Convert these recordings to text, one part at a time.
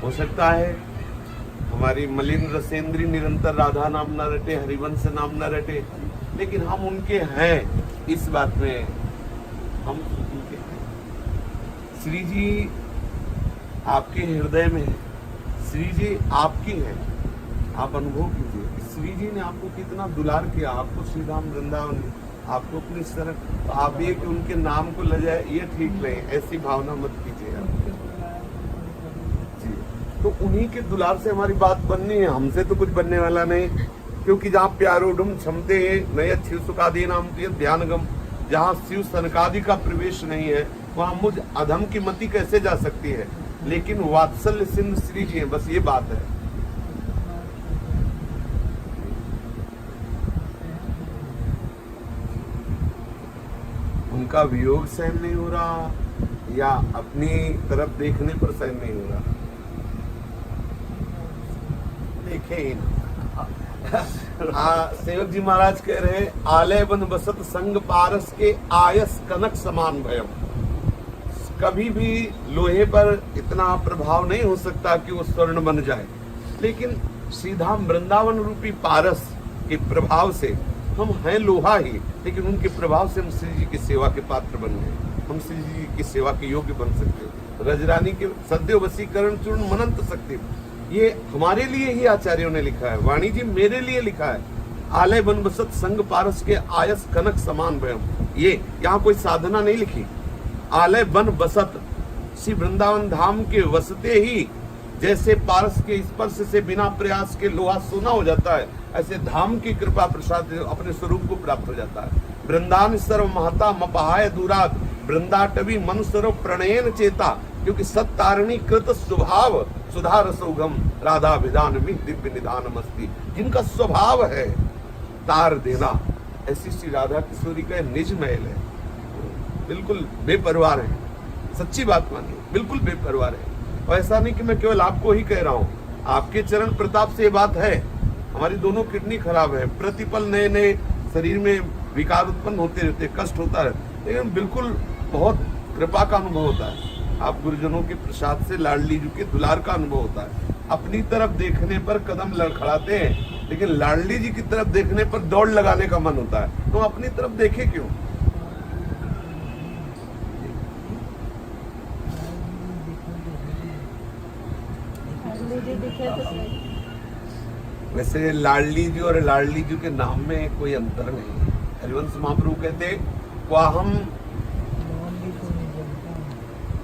हो सकता है हमारी मलिन रसेंद्री निरंतर राधा नाम न रटे, हरिवंश नाम न रटे, लेकिन हम उनके हैं, इस बात में हम उनके हैं। श्री जी आपके हृदय में है, श्री जी आपकी है, आप अनुभव कीजिए। श्री जी ने आपको कितना दुलार किया, आपको श्री धाम वृंदावन ने आपको अपनी शरण, तो आप ये कि उनके नाम को ले जाए ये ठीक नहीं, ऐसी भावना मत कीजिए आप जी। तो उन्हीं के दुलार से हमारी बात बननी है, हमसे तो कुछ बनने वाला नहीं, क्योंकि जहाँ प्यारोडम क्षमते नय शिव सुखादि नाम ध्यानगम, जहाँ शिव सनकादि का प्रवेश नहीं है वहाँ मुझ अधम की मति कैसे जा सकती है। लेकिन वात्सल्य सिंधु श्री जी है, बस ये बात है। उनका वियोग सहन नहीं हो रहा या अपनी तरफ देखने पर सहन नहीं हो रहा, देखे ही ना। सेवक जी महाराज कह रहे आलय बन बसत संग पारस के आयस कनक समान भयम। कभी भी लोहे पर इतना प्रभाव नहीं हो सकता कि वो स्वर्ण बन जाए, लेकिन श्रीधाम वृंदावन रूपी पारस के प्रभाव से हम हैं लोहा ही, लेकिन उनके प्रभाव से हम श्री जी की सेवा के पात्र बन गए, हम श्री जी की सेवा के योग्य बन सकते। रजरानी के सद्यो वसीकरण चूर्ण मनंत सकते, ये हमारे लिए ही आचार्यों ने लिखा है, वाणी जी मेरे लिए लिखा है। आलय बन बसत संग पारस के आयस कनक समान भयम, ये यहाँ कोई साधना नहीं लिखी। आलय बन बसत, श्री वृंदावन धाम के वसते ही जैसे पारस के स्पर्श से बिना प्रयास के लोहा सोना हो जाता है, ऐसे धाम की कृपा प्रसाद अपने स्वरूप को प्राप्त हो जाता है। वृंदावन सर्व महता मपहाय दूरात, वृंदाटवी मन सर्व प्रणयन चेता, क्योंकि सत्तारिणी कृत स्वभाव सुधा रसोगम राधा विधान में दिव्य निधान मस्ती, जिनका स्वभाव है तार देना, ऐसी श्री राधा किशोरी का निज महल है। बिल्कुल बेपरवाह है, सच्ची बात मानिए, बिल्कुल बेपरवाह है। और ऐसा नहीं कि मैं केवल आपको ही कह रहा हूँ, आपके चरण प्रताप से ये बात है। हमारी दोनों किडनी खराब है, प्रतिपल नए नए शरीर में विकार उत्पन्न होते रहते, कष्ट होता है, लेकिन बिल्कुल बहुत कृपा का अनुभव होता है। आप गुरुजनों के प्रसाद से लाडली जी के दुलार का अनुभव होता है। अपनी तरफ देखने पर कदम लड़खड़ाते हैं, लेकिन लाडली जी की तरफ देखने पर दौड़ लगाने का मन होता है। तो अपनी तरफ देखे क्यों? वैसे लाडली जी और लाडली जी के नाम में कोई अंतर नहीं है। हरिवंश महाप्रभु कहते हम,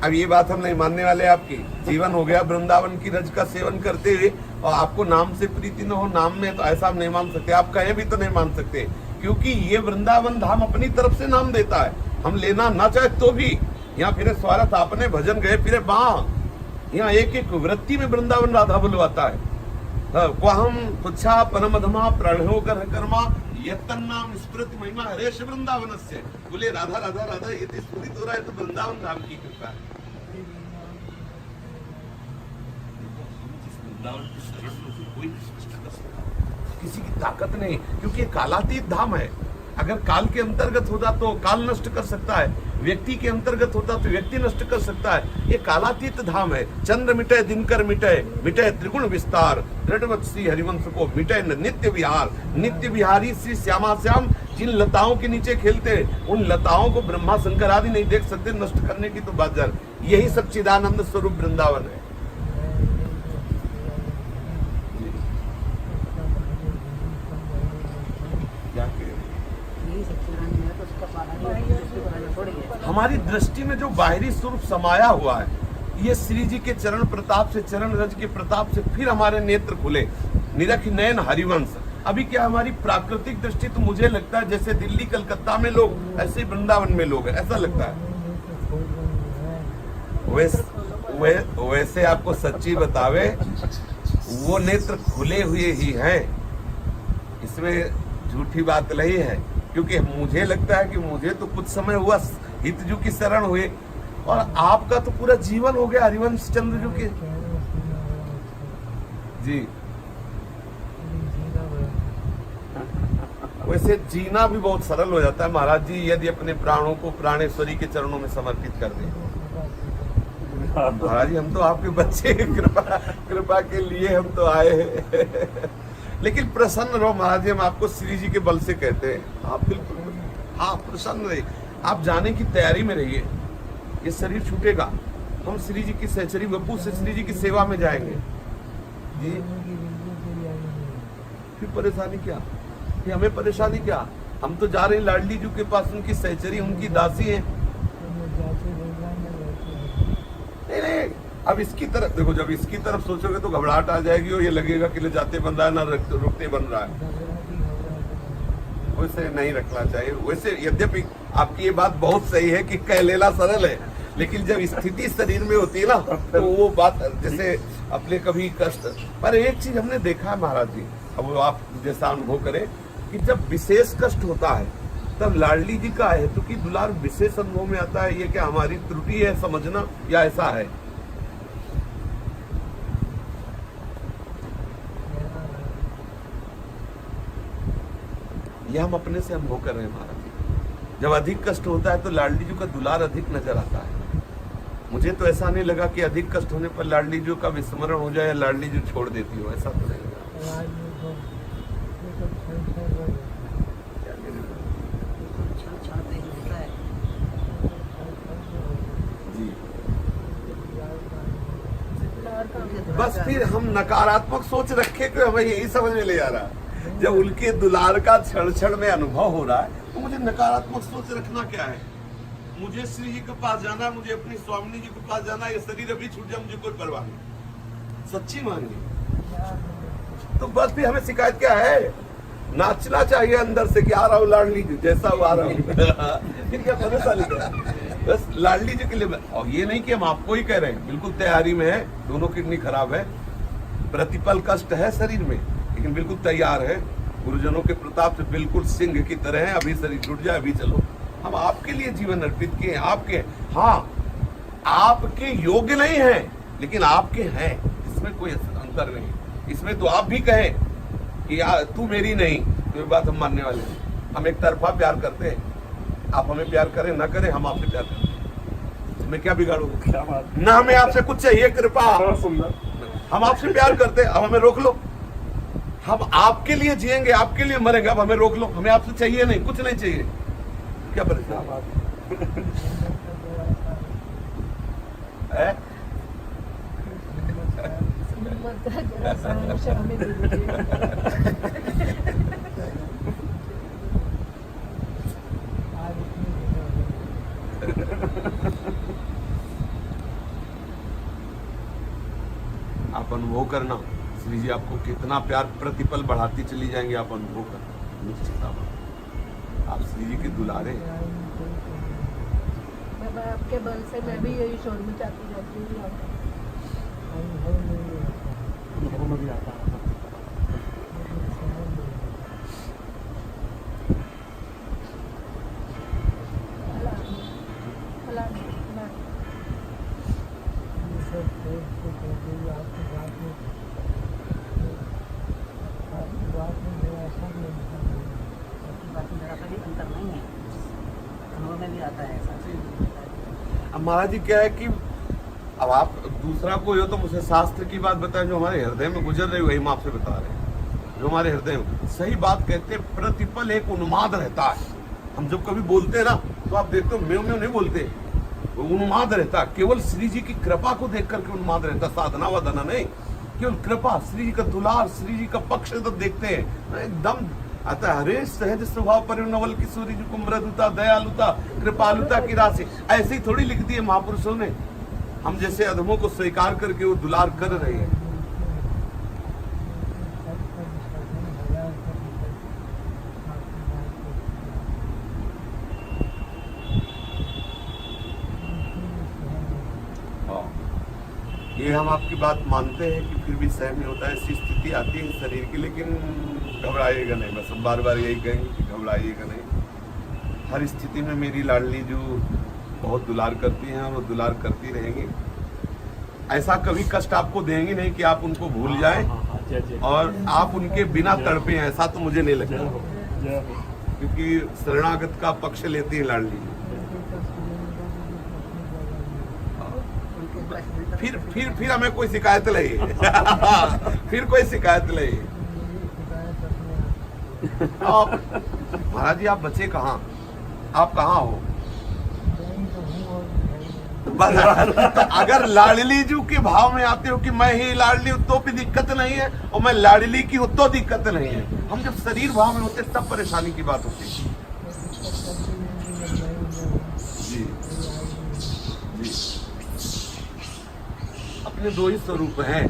अब ये बात हम नहीं मानने वाले। आपकी जीवन हो गया वृंदावन की रज का सेवन करते हुए और आपको नाम से प्रीति न हो, नाम में तो ऐसा हम नहीं मान सकते। आप कहे भी तो नहीं मान सकते, क्योंकि ये वृंदावन धाम अपनी तरफ से नाम देता है। हम लेना ना चाहे तो भी यहाँ फिर स्वार्थ आपने भजन गए फिर यहाँ एक एक वृत्ति में वृंदावन राधा बुलवाता है। हम तुच्छा परमधमा प्रणयो कर कर्मा यत्तन्नाम स्मृति महिमा हरेश वृंदावन से, बोले राधा राधा राधा ये स्मृत हो रहा है तो वृंदावन धाम की कृपा है। वृंदावन की शरण में कोई नष्ट कर सकता, किसी की ताकत नहीं, क्योंकि कालातीत धाम है। अगर काल के अंतर्गत होता तो काल नष्ट कर सकता है, व्यक्ति के अंतर्गत होता तो व्यक्ति नष्ट कर सकता है। ये कालातीत धाम है। चंद्र मिटे दिनकर मिटे, मिटे त्रिगुण विस्तार, दृढ़वत श्री हरिवंश को मिटे नित्य विहार। नित्य विहारी श्री श्यामा श्याम जिन लताओं के नीचे खेलते, उन लताओं को ब्रह्मा शंकर आदि नहीं देख सकते, नष्ट करने की तो बात जर। यही सच्चिदानंद स्वरूप वृंदावन है। हमारी दृष्टि में जो बाहरी स्वरूप समाया हुआ है, ये श्री जी के चरण प्रताप से, चरण रज के प्रताप से फिर हमारे नेत्र खुले, निरख नयन हरिवंश। अभी क्या हमारी प्राकृतिक दृष्टि तो मुझे लगता है जैसे दिल्ली कलकत्ता में लोग, ऐसे वृंदावन में लोग हैं, ऐसा लगता है। वैसे आपको सच्ची बतावे, वो नेत्र खुले हुए ही हैं, इसमें झूठी बात नहीं है। क्योंकि मुझे लगता है कि मुझे तो कुछ समय हुआ हितजू की शरण हुए, और आपका तो पूरा जीवन हो गया हरिवंश चंद्र जू के जी। वैसे जीना भी बहुत सरल हो जाता है महाराज जी, यदि अपने प्राणों को प्राणेश्वरी के चरणों में समर्पित कर दें। महाराज जी हम तो आपके बच्चे कृपा के लिए हम तो आए हैं। लेकिन प्रसन्न रहो महाराज जी, हम आपको श्री जी के बल से कहते हैं, आप बिल्कुल हाँ प्रसन्न रहिए, आप जाने की तैयारी में रहिए। ये शरीर छूटेगा, हम श्री जी की सहचरी बप्पू से श्री जी की सेवा में जाएंगे जी। फिर परेशानी क्या, कि हमें परेशानी क्या, हम तो जा रहे हैं लाडली जी के पास, उनकी सहचरी, उनकी दासी है। नहीं नहीं, अब इसकी तरफ देखो, जब इसकी तरफ सोचोगे तो घबराहट आ जाएगी और ये लगेगा कि ले जाते बन रहा है ना रुकते बन रहा है। वैसे नहीं रखना चाहिए। वैसे यद्यपि आपकी ये बात बहुत सही है कि कह लेना सरल है, लेकिन जब स्थिति शरीर में होती है ना तो वो बात, जैसे अपने कभी कष्ट, पर एक चीज हमने देखा है महाराज जी, अब आप जैसा अनुभव करें कि जब विशेष कष्ट होता है तब लाडली जी का है तो कि दुलार विशेष अनुभव में आता है। ये क्या हमारी त्रुटि है समझना या ऐसा है? यह हम अपने से अनुभव कर रहे हैं महाराज जी। जब अधिक कष्ट होता है तो लाडली जी का दुलार अधिक नजर आता है। मुझे तो ऐसा नहीं लगा कि अधिक कष्ट होने पर लाडली जी का विस्मरण हो जाए या लाडली जी छोड़ देती हो, ऐसा तो नहीं लगा। जी बस फिर हम नकारात्मक सोच रखे कि हमें यही समझ में ले आ रहा है। जब उनके दुलार का क्षण क्षण में अनुभव हो रहा है तो मुझे नकारात्मक सोच रखना क्या है? मुझे श्री जी के पास जाना है, मुझे अपनी स्वामिनी जी के पास जाना है, ये शरीर अभी छूट जाए मुझे कोई परवाह नहीं। सच्ची मानिए तो बस भी हमें शिकायत क्या है? नाचना चाहिए अंदर से कि आ रहा हूँ लाडली जी, जैसा वो आ रहा हूँ। फिर क्या परेशानी है? बस लाडली जी के लिए। और ये नहीं कि हम आपको ही कह रहे हैं, बिल्कुल तैयारी में है, दोनों किडनी खराब है, प्रतिपल कष्ट है शरीर में, लेकिन बिल्कुल तैयार है। गुरुजनों के प्रताप से बिल्कुल सिंह की तरह है। अभी शरीर छूट जाए अभी चलो। हम आपके लिए जीवन अर्पित किए, आपके, हाँ आपके योग्य नहीं है लेकिन आपके हैं, इसमें कोई अंतर नहीं। इसमें तो आप भी कहें कि तू मेरी नहीं, तो ये बात हम मानने वाले हैं। हम एक तरफा प्यार करते हैं, आप हमें प्यार करें ना करें, हम आपसे प्यार करते हैं। इसमें क्या बिगाड़ोगे? क्या बात ना, हमें आपसे कुछ चाहिए कृपा, हम आपसे प्यार करते हैं, अब हमें रोक लो। हम आपके लिए जिएंगे, आपके लिए मरेंगे, अब हमें रोक लो। हमें आपसे चाहिए नहीं, कुछ नहीं चाहिए। क्या परेशानी है? आप अनुभव करना, श्री जी आपको कितना प्यार प्रतिपल बढ़ाती चली जाएंगे, आप अनुभव करना निश्चित। आप श्री जी के दुलारे हैं। आपके बल से मैं भी यही शोर में चाहती रहती हूँ। अब महाराज जी क्या है कि अब आप दूसरा कोई हो तो मुझे शास्त्र की बात बताएं, जो हमारे हृदय में गुजर रही वही हम आपसे बता रहे हैं। जो हमारे हृदय में सही बात कहते हैं, प्रतिपल एक उन्माद रहता है। हम जब कभी बोलते हैं ना तो आप देखते हो म्यों म्यों नहीं बोलते, वो उन्माद रहता है। केवल श्री जी की कृपा को देख करके उन्माद रहता, साधना वाधना नहीं, केवल कृपा, श्री जी का दुलार, श्री जी का पक्ष जब देखते हैं एकदम अतः हरे सहज स्वभाव परिणवल किशोरी जी को मृदुता, दयालुता, कृपालुता की राशि ऐसे ही थोड़ी लिख दी है महापुरुषों ने। हम जैसे अधमों को स्वीकार करके वो दुलार कर रहे हैं। ये हम आपकी बात मानते हैं कि फिर भी सहन नहीं होता है, ऐसी स्थिति आती है शरीर की, लेकिन घबराइएगा नहीं। बस हम बार बार यही कहेंगे कि घबराइएगा नहीं। हर स्थिति में मेरी लाडली जो बहुत दुलार करती हैं और वो दुलार करती रहेंगी। ऐसा कभी कष्ट आपको देंगी नहीं कि आप उनको भूल जाएं और आप उनके बिना तड़पे हैं, ऐसा तो मुझे नहीं लगता, क्योंकि शरणागत का पक्ष लेती है लाडली जी। फिर हमें कोई शिकायत नहीं फिर कोई शिकायत नहीं। आप महाराज जी, आप बचे कहाँ, आप कहाँ हो? तो अगर लाडली जी के भाव में आते हो कि मैं ही लाडली हूं तो भी दिक्कत नहीं है, और मैं लाडली की हूं तो दिक्कत नहीं है। हम जब शरीर भाव में होते तब परेशानी की बात होती है। जी जी, अपने दो ही स्वरूप हैं।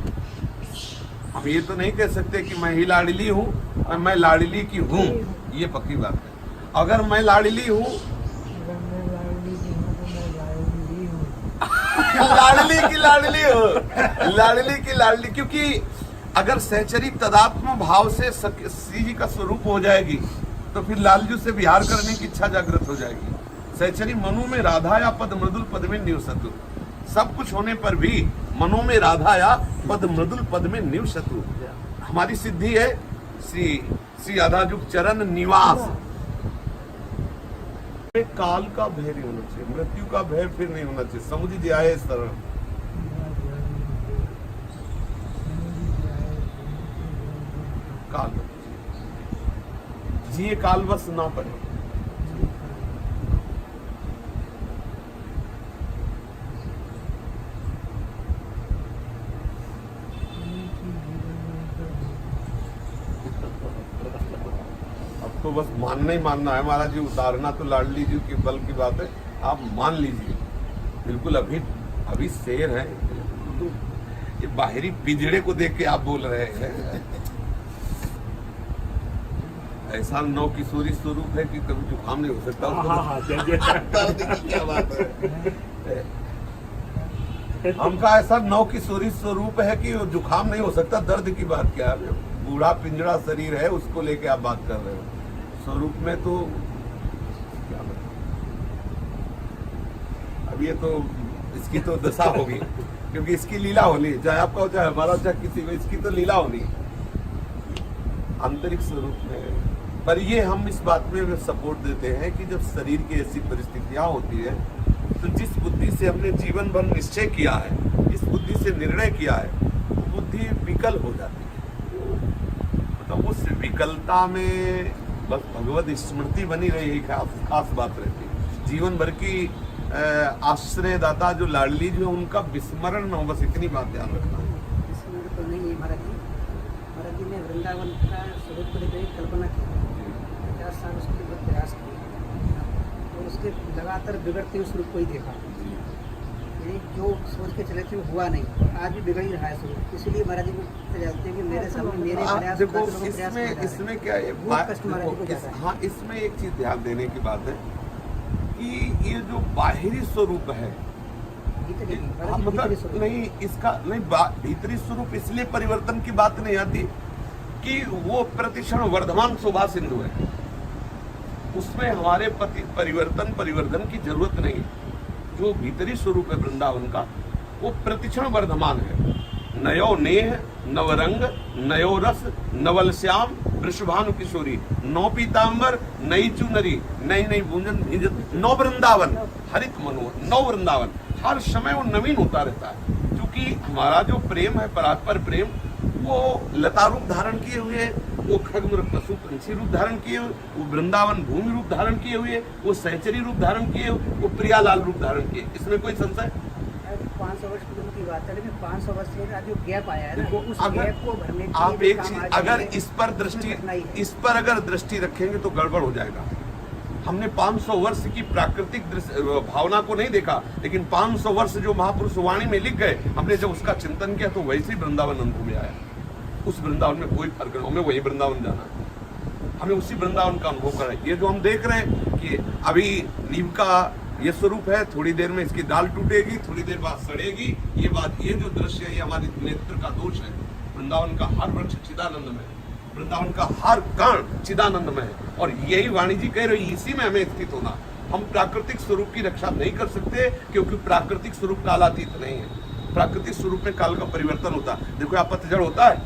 हम ये तो नहीं कह सकते कि मैं ही लाडली हूँ और मैं लाडली की हूँ, ये पक्की बात है। अगर मैं लाडली हूँ लाडली की लाडली, क्योंकि अगर सहचरी तदात्म भाव से श्री जी का स्वरूप हो जाएगी तो फिर लालजू से विहार करने की इच्छा जागृत हो जाएगी। सहचरी मनु में राधा या पद मृदुल पद में निवसतु, सब कुछ होने पर भी मनो में राधा या पद मृदुल पद में निवसतु। हमारी सिद्धि है श्री राधाजुग चरण निवास। काल का भय नहीं होना चाहिए, मृत्यु का भय फिर नहीं होना चाहिए। समुझ जाए शरण, काल जिए काल बस ना पड़े। तो बस मानना ही मानना है महाराज जी, उतारना तो लाडली जी के बल की बात है, आप मान लीजिए बिल्कुल। अभी शेर है, ये बाहरी पिंजड़े को देख के आप बोल रहे हैं। ऐसा नौ किशोरी स्वरूप है कि कभी जुकाम नहीं हो सकता। क्या बात है, हमका ऐसा नौ किशोरी स्वरूप है कि जुकाम नहीं हो सकता। दर्द की बात क्या है, बूढ़ा पिंजड़ा शरीर है, उसको लेके आप बात कर रहे हो। स्वरूप में तो क्या अब ये तो इसकी तो दशा होगी, क्योंकि इसकी लीला होनी, चाहे आपका हो चाहे हमारा चाहे किसी को, इसकी तो लीला होनी आंतरिक स्वरूप में। पर ये हम इस बात में सपोर्ट देते हैं कि जब शरीर की ऐसी परिस्थितियां होती है तो जिस बुद्धि से हमने जीवन भर निश्चय किया है, जिस बुद्धि से निर्णय किया है, वो बुद्धि विकल हो जाती है। तो उस विकलता में बस भगवत स्मृति बनी रही, खास बात रहती है। जीवन भर की आश्रयदाता जो लाडली जो उनका विस्मरण न हो, बस इतनी बात ध्यान रखना। विस्मरण तो नहीं है महाराज जी ने वृंदावन का स्वरूप को कल्पना की, 50 साल उसके लिए प्रयास किया और उसके लगातार बिगड़ते हुए स्वरूप को ही देखा। जो सोच के चले थे वो हुआ नहीं, और आज भी बिगड़ ही रहा है स्वरूप। इसलिए महाराज जी को जानते हैं कि मेरे सामने मेरे प्रयास, देखो इसमें क्या है, हाँ इसमें एक चीज ध्यान देने की बात है कि ये जो बाहरी स्वरूप है, मतलब नहीं इसका नहीं भीतरी स्वरूप इसलिए परिवर्तन की बात नहीं आती कि वो प्रतिक्षण वर्धमान शोभा सिंधु है, उसमें हमारे परिवर्तन की जरूरत नहीं। जो भीतरी स्वरूप है वृंदावन का, वो प्रतिक्षण वर्धमान है। नयो नेह नवरंग नयो रस नवल श्याम वृषभानु किशोरी, नौ पीताम्बर नई चुनरी नई नई बूंजन भीजत, नौ वृंदावन हरित मनोहर, नौ वृंदावन हर समय वो नवीन होता रहता है। क्योंकि हमारा जो प्रेम है परात्पर प्रेम, वो लता रूप धारण किए हुए, वो खगमृग पशु पंछी रूप धारण किए हुए, वो वृंदावन भूमि रूप धारण किए हुए, वो सहचरी रूप धारण किए, वो प्रियालाल रूप धारण किए। इसमें कोई संशय? 500 वर्ष की बात है, लेकिन 500 वर्ष से जो गैप आया है ना, उस गैप को भरने के आप एक चीज अगर इस पर अगर दृष्टि रखेंगे तो गड़बड़ हो जाएगा। हमने 500 वर्ष की प्राकृतिक भावना को नहीं देखा, लेकिन 500 वर्ष जो महापुरुष वाणी में लिख गए, हमने जब उसका चिंतन किया तो वैसे ही वृंदावन अनुभव में आया। उस वृंदावन में कोई फर्क नहीं, हमें वही वृंदावन जाना है, हमें उसी वृंदावन का अनुभव करना है। ये जो हम देख रहे हैं कि अभी नीम का ये स्वरूप है, थोड़ी देर में इसकी डाल टूटेगी, थोड़ी देर बाद सड़ेगी, ये जो दृश्य है ये हमारे नेत्र का दोष है। वृंदावन का हर वृक्ष चिदानंद में, वृंदावन का हर कण चिदानंद में है, और यही वाणी जी कह रही, इसी में हमें स्थित होना। हम प्राकृतिक स्वरूप की रक्षा नहीं कर सकते, क्योंकि प्राकृतिक स्वरूप कालातीत नहीं है। प्राकृतिक स्वरूप में काल का परिवर्तन होता है। देखो यहाँ पतझड़ होता है,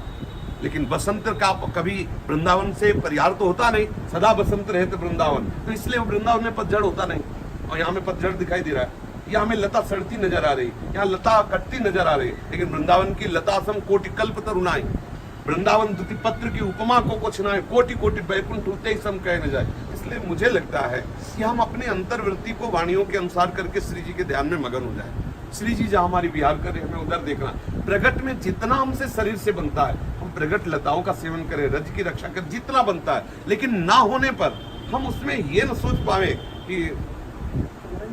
लेकिन बसंत का कभी वृंदावन से परिहार तो होता नहीं, सदा बसंत रहे तो वृंदावन, तो इसलिए वृंदावन में पतझड़ होता नहीं, और यहाँ में पतझड़ दिखाई दे रहा है। यहाँ हमें लता सड़ती नजर आ रही, यहाँ लता कटती नजर आ रही, लेकिन वृंदावन की लता सम कोटि कल्प तरुणाई, वृंदावन दुति पत्र की उपमा को कुछ ना है, कोटि कोटि बैकुंठ होते ही सम कहे न जाए। इसलिए मुझे लगता है कि हम अपने अंतर्वृत्ति को वाणियों के अनुसार करके श्री जी के ध्यान में मगन हो जाए। श्री जी जहाँ हमारी विहार करे, हमें उधर देखना। प्रगट में जितना हमसे शरीर से बनता है, हम प्रगट लताओं का सेवन करें, रज की रक्षा करें, जितना बनता है, लेकिन ना होने पर हम उसमें ये न सोच पावे कि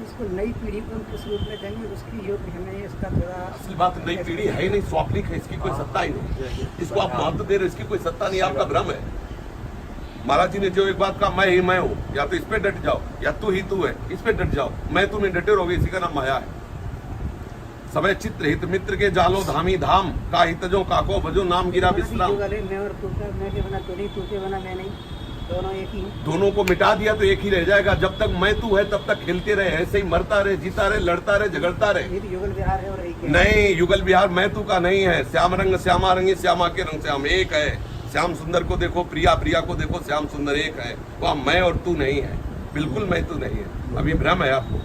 इसको नई पीढ़ी को हम किस रूप में देंगे, उसकी योग्य हमें इसका थोड़ा। असली बात नई पीढ़ी है ही नहीं, स्वाप्निक है, इसकी कोई सत्ता ही नहीं। इसको आप महत्व दे रहे, इसकी कोई सत्ता नहीं, आपका भ्रम है। महाराज जी ने जो एक बात कहा, मैं ही मैं हूँ, या तो इस पे डट जाओ, या तू ही तू है, इस पे डट जाओ। मैं तुम्हें डटे रहोगे, इसी का नाम माया है। समय चित्र हित मित्र के जालो धामी धाम का हितजो काको भजो नाम गिरा विश्राम। मैं और तू का, मैं के बना तू नहीं, तू के बना मैं नहीं, दोनों एक ही। दोनों को मिटा दिया तो एक ही रह जाएगा। जब तक मैं तू है तब तक खेलते रहे, ऐसे ही मरता रहे, जीता रहे, लड़ता रहे, झगड़ता रहे। ये तो युगल विहार है और एक है। नहीं, युगल विहार मैं तू का नहीं है। श्याम रंग श्यामा रंगी, श्यामा के रंग श्याम एक है। श्याम सुंदर को देखो, प्रिया प्रिया को देखो, श्याम सुंदर एक है। वह मैं और तू नहीं है, बिल्कुल मैं तू नहीं है। अभी भ्रम है आपको।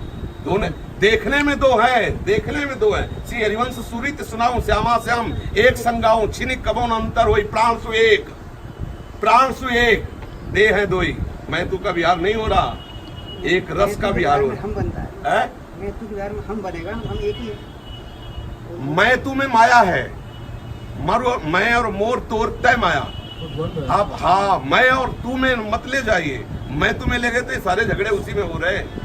दोनों देखने में दो है, देखने में दो है। श्री हरिवंश सुरित सुनाऊं, श्यामा श्याम एक संगाऊं, छिनिक कबोन अंतर होई, प्राण सु एक, प्राण सु एक, देह है दोई। मैं तू का विहार नहीं हो रहा, एक रस का विहार हो रहा हम बनता है। है। मैं तू के विहार में हम बनेगा, हम एक ही है। मैं तू में माया है, मरो मैं और मोर तोर तय माया। अब हाँ, मैं और तू में मत ले जाइए। मैं तुम्हें ले गए तो ये सारे झगड़े उसी में हो रहे हैं।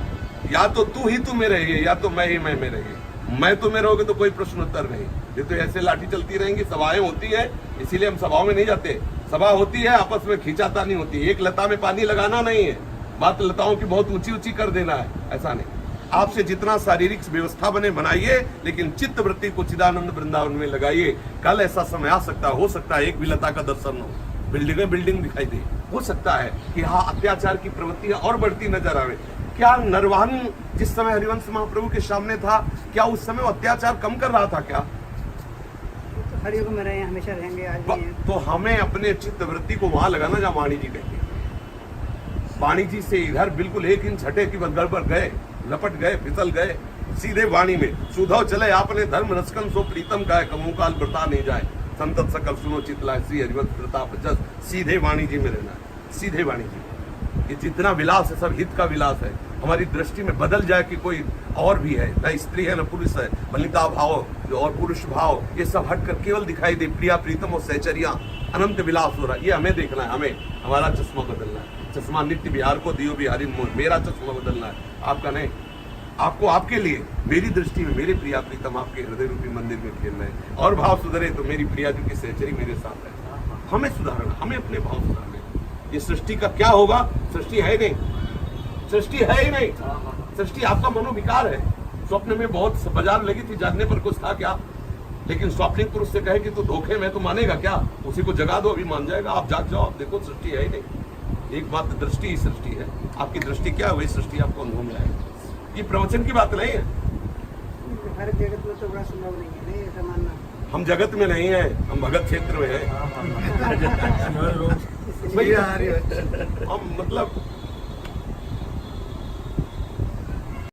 या तो तू ही तू में रहिए, या तो मैं ही मैं में रहिए। मैं तुम्हें रहोगे तो कोई प्रश्न उत्तर नहीं। ये तो ऐसे लाठी चलती रहेंगी, सभाएं होती है, इसीलिए हम सभाओं में नहीं जाते। सभा होती है, आपस में खींचातानी होती है। एक लता में पानी लगाना नहीं है, बात लताओं की बहुत ऊंची ऊंची कर देना है, ऐसा नहीं। आपसे जितना शारीरिक व्यवस्था बने बनाइए, लेकिन चित्त वृत्ति को चिदानंद वृंदावन में लगाइए। कल ऐसा समय आ सकता, हो सकता है एक भी लता का दर्शन हो, बिल्डिंग दिखाई दे। हो सकता है कि हाँ, अत्याचार की प्रवृत्तियां और बढ़ती नजर आवे। क्या नरवान जिस समय हरिवंश महाप्रभु के सामने था, क्या उस समय अत्याचार कम कर रहा था क्या? तो हर युग में रहे, हमेशा रहेंगे, आज भी हैं। तो हमें अपने चित्त वृत्ति को वहां लगाना जहाँ वाणी जी कहते हैं। वाणी जी से इधर बिल्कुल 1 इंच हटे कि बस गड़बड़ गए, लपट गए, फिसल गए। सीधे वाणी में सुधो चले आपने धर्म रसकन सो प्रीतम गाय, कमू काल बता नहीं जाए, संतत सकल सुनो चितलाय, श्री हरिवंश प्रताप जस। सीधे वाणी जी में रहना है, सीधे वाणी जी। ये जितना विलास है सब हित का विलास है। हमारी दृष्टि में बदल जाए कि कोई और भी है, न स्त्री है न पुरुष है, बलिता भाव और पुरुष भाव ये सब हटकर केवल दिखाई दे प्रिया प्रीतम और सहचर्या, अनंत विलास हो रहा है। ये हमें देखना है, हमें हमारा चश्मा बदलना है। चश्मा नित्य बिहार को दियो बिहारी मोह, मेरा चश्मा बदलना है, आपका नहीं। आपको आपके लिए मेरी दृष्टि में मेरे प्रिया प्रीतम आपके हृदय रूपी मंदिर में खेलना है। और भाव सुधरे तो मेरी प्रिया जी की सहचरी मेरे साथ है। हमें सुधारना, हमें अपने भाव सुधारने। ये सृष्टि का क्या होगा? सृष्टि है नहीं, सृष्टि है ही नहीं। सृष्टि आपका मनोविकार है। स्वप्न में बहुत बाजार लगी थी, जागने पर कुछ था क्या? लेकिन स्वप्निक पुरुष से कहे कि तू धोखे में, तो मानेगा क्या? उसी को जगा दो, अभी मान जाएगा। आप जाग जाओ, आप देखो सृष्टि है ही नहीं। एकमात्र दृष्टि ही सृष्टि है। आपकी दृष्टि क्या है, वही सृष्टि आपको अनुभव में आएगी। ये प्रवचन की बात नहीं है। हर जगत में तो बड़ा संभव नहीं है, नहीं ऐसा मानना। हम जगत में नहीं है, हम भगत क्षेत्र में है। हम मतलब